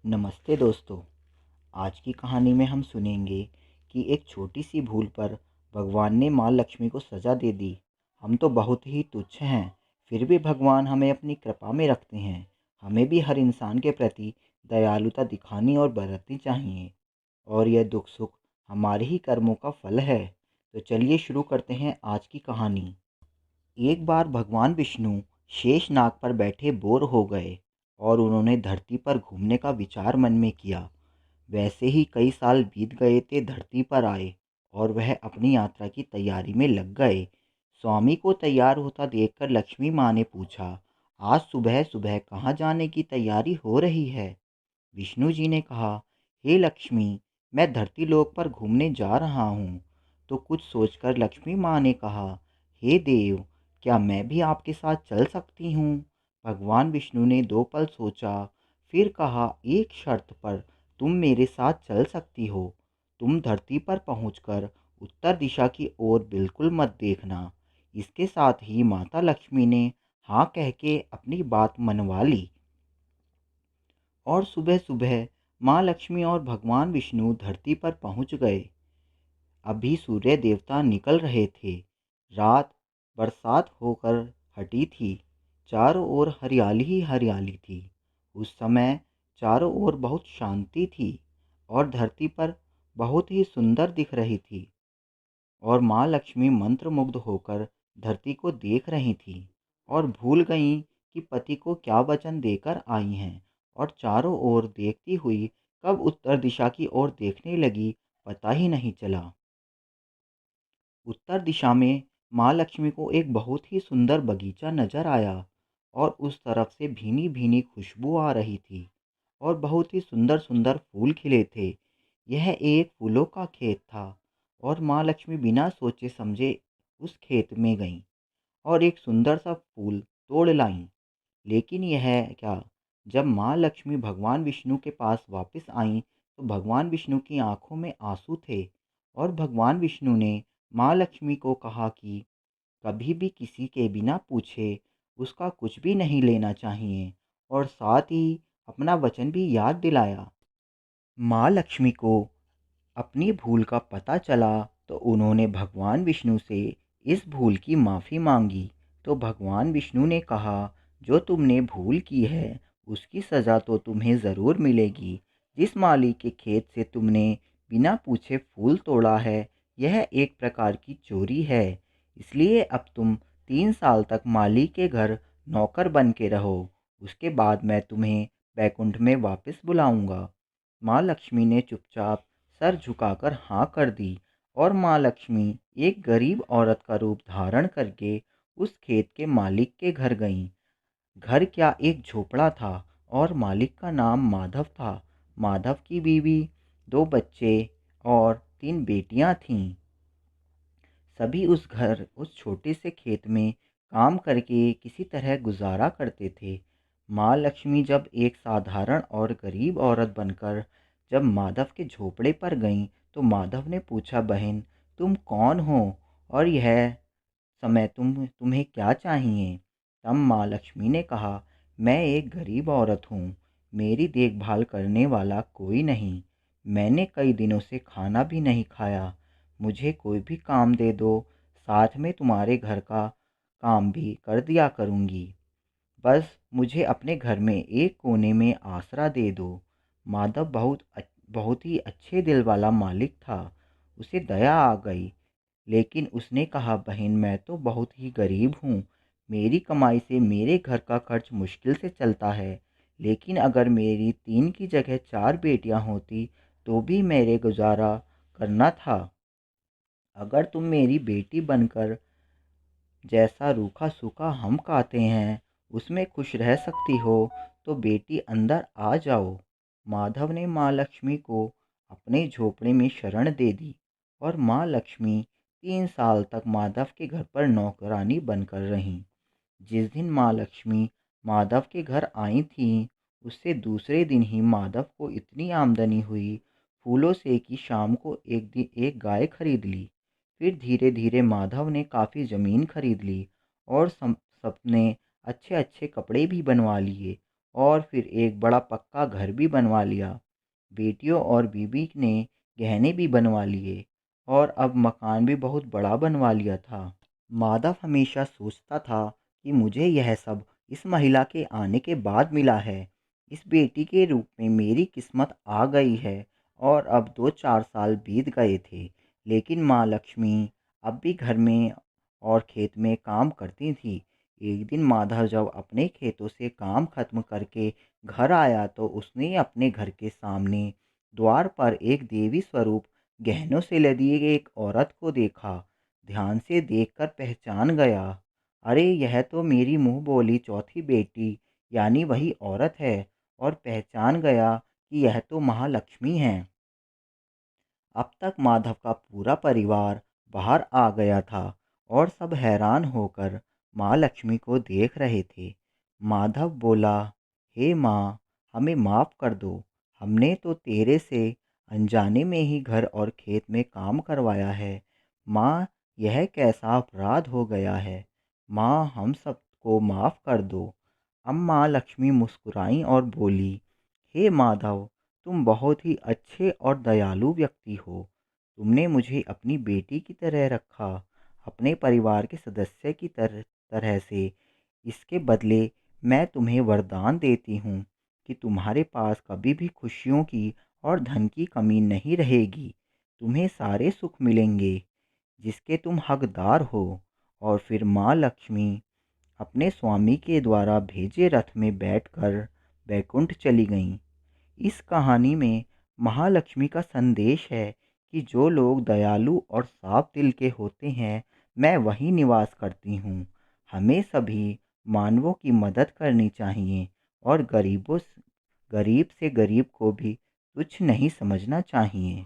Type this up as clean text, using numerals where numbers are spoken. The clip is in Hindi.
नमस्ते दोस्तों। आज की कहानी में हम सुनेंगे कि एक छोटी सी भूल पर भगवान ने माँ लक्ष्मी को सज़ा दे दी। हम तो बहुत ही तुच्छ हैं, फिर भी भगवान हमें अपनी कृपा में रखते हैं। हमें भी हर इंसान के प्रति दयालुता दिखानी और बरतनी चाहिए, और यह दुख सुख हमारे ही कर्मों का फल है। तो चलिए शुरू करते हैं आज की कहानी। एक बार भगवान विष्णु शेष नाग पर बैठे बोर हो गए और उन्होंने धरती पर घूमने का विचार मन में किया। वैसे ही कई साल बीत गए थे धरती पर आए, और वह अपनी यात्रा की तैयारी में लग गए। स्वामी को तैयार होता देखकर लक्ष्मी माँ ने पूछा, आज सुबह सुबह कहाँ जाने की तैयारी हो रही है? विष्णु जी ने कहा, हे लक्ष्मी, मैं धरती लोक पर घूमने जा रहा हूँ। तो कुछ सोचकर लक्ष्मी माँ ने कहा, हे देव, क्या मैं भी आपके साथ चल सकती हूँ? भगवान विष्णु ने 2 पल सोचा, फिर कहा, एक शर्त पर तुम मेरे साथ चल सकती हो। तुम धरती पर पहुंचकर उत्तर दिशा की ओर बिल्कुल मत देखना। इसके साथ ही माता लक्ष्मी ने हाँ कह के अपनी बात मनवा ली, और सुबह सुबह माँ लक्ष्मी और भगवान विष्णु धरती पर पहुंच गए। अभी सूर्य देवता निकल रहे थे। रात बरसात होकर हटी थी। चारों ओर हरियाली ही हरियाली थी। उस समय चारों ओर बहुत शांति थी, और धरती पर बहुत ही सुंदर दिख रही थी। और माँ लक्ष्मी मंत्रमुग्ध होकर धरती को देख रही थीं, और भूल गईं कि पति को क्या वचन देकर आई हैं, और चारों ओर देखती हुई कब उत्तर दिशा की ओर देखने लगी, पता ही नहीं चला। उत्तर दिशा में माँ लक्ष्मी को एक बहुत ही सुंदर बगीचा नजर आया, और उस तरफ से भीनी भीनी खुशबू आ रही थी, और बहुत ही सुंदर सुंदर फूल खिले थे। यह एक फूलों का खेत था, और माँ लक्ष्मी बिना सोचे समझे उस खेत में गईं और एक सुंदर सा फूल तोड़ लाईं। लेकिन यह क्या, जब माँ लक्ष्मी भगवान विष्णु के पास वापस आईं, तो भगवान विष्णु की आंखों में आंसू थे। और भगवान विष्णु ने माँ लक्ष्मी को कहा कि कभी भी किसी के बिना पूछे उसका कुछ भी नहीं लेना चाहिए, और साथ ही अपना वचन भी याद दिलाया। माँ लक्ष्मी को अपनी भूल का पता चला, तो उन्होंने भगवान विष्णु से इस भूल की माफ़ी मांगी। तो भगवान विष्णु ने कहा, जो तुमने भूल की है उसकी सज़ा तो तुम्हें ज़रूर मिलेगी। जिस माली के खेत से तुमने बिना पूछे फूल तोड़ा है, यह एक प्रकार की चोरी है। इसलिए अब तुम 3 साल तक माली के घर नौकर बन के रहो। उसके बाद मैं तुम्हें बैकुंठ में वापस बुलाऊंगा। माँ लक्ष्मी ने चुपचाप सर झुकाकर हाँ कर दी, और माँ लक्ष्मी एक गरीब औरत का रूप धारण करके उस खेत के मालिक के घर गईं। घर क्या, एक झोपड़ा था, और मालिक का नाम माधव था। माधव की बीवी, 2 बच्चे और 3 बेटियां थीं। सभी उस छोटे से खेत में काम करके किसी तरह गुजारा करते थे। माँ लक्ष्मी जब एक साधारण और गरीब औरत बनकर जब माधव के झोपड़े पर गईं, तो माधव ने पूछा, बहन, तुम कौन हो, और यह समय तुम्हें क्या चाहिए? तब माँ लक्ष्मी ने कहा, मैं एक गरीब औरत हूँ। मेरी देखभाल करने वाला कोई नहीं। मैंने कई दिनों से खाना भी नहीं खाया। मुझे कोई भी काम दे दो, साथ में तुम्हारे घर का काम भी कर दिया करूँगी। बस मुझे अपने घर में एक कोने में आसरा दे दो। माधव बहुत ही अच्छे दिल वाला मालिक था। उसे दया आ गई, लेकिन उसने कहा, बहन, मैं तो बहुत ही गरीब हूँ। मेरी कमाई से मेरे घर का खर्च मुश्किल से चलता है। लेकिन अगर मेरी 3 की जगह 4 बेटियां होती, तो भी मेरे गुजारा करना था। अगर तुम मेरी बेटी बनकर जैसा रूखा सूखा हम खाते हैं उसमें खुश रह सकती हो, तो बेटी अंदर आ जाओ। माधव ने माँ लक्ष्मी को अपने झोपड़े में शरण दे दी, और माँ लक्ष्मी 3 साल तक माधव के घर पर नौकरानी बनकर रहीं। जिस दिन माँ लक्ष्मी माधव के घर आई थीं, उससे दूसरे दिन ही माधव को इतनी आमदनी हुई फूलों से कि शाम को एक गाय खरीद ली। फिर धीरे धीरे माधव ने काफ़ी ज़मीन खरीद ली, और सबने अच्छे अच्छे कपड़े भी बनवा लिए, और फिर एक बड़ा पक्का घर भी बनवा लिया। बेटियों और बीवी ने गहने भी बनवा लिए और अब मकान भी बहुत बड़ा बनवा लिया था। माधव हमेशा सोचता था कि मुझे यह सब इस महिला के आने के बाद मिला है। इस बेटी के रूप में मेरी किस्मत आ गई है और अब 2-4 साल बीत गए थे, लेकिन माँ लक्ष्मी अब भी घर में और खेत में काम करती थी। एक दिन माधव जब अपने खेतों से काम खत्म करके घर आया तो उसने अपने घर के सामने द्वार पर एक देवी स्वरूप गहनों से लदी एक औरत को देखा। ध्यान से देखकर पहचान गया। अरे यह तो मेरी मुंह बोली चौथी बेटी यानी वही औरत है और पहचान गया कि यह तो महालक्ष्मी है। अब तक माधव का पूरा परिवार बाहर आ गया था और सब हैरान होकर माँ लक्ष्मी को देख रहे थे। माधव बोला, हे माँ, हमें माफ़ कर दो। हमने तो तेरे से अनजाने में ही घर और खेत में काम करवाया है। माँ, यह कैसा अपराध हो गया है। माँ, हम सबको माफ़ कर दो। अब माँ लक्ष्मी मुस्कुराई और बोली, हे माधव, तुम बहुत ही अच्छे और दयालु व्यक्ति हो। तुमने मुझे अपनी बेटी की तरह रखा, अपने परिवार के सदस्य की तरह तरह से। इसके बदले मैं तुम्हें वरदान देती हूँ कि तुम्हारे पास कभी भी खुशियों की और धन की कमी नहीं रहेगी। तुम्हें सारे सुख मिलेंगे जिसके तुम हकदार हो। और फिर माँ लक्ष्मी अपने स्वामी के द्वारा भेजे रथ में बैठकर बैकुंठ चली गईं। इस कहानी में महालक्ष्मी का संदेश है कि जो लोग दयालु और साफ दिल के होते हैं, मैं वहीं निवास करती हूँ। हमें सभी मानवों की मदद करनी चाहिए और गरीब से गरीब को भी तुच्छ नहीं समझना चाहिए।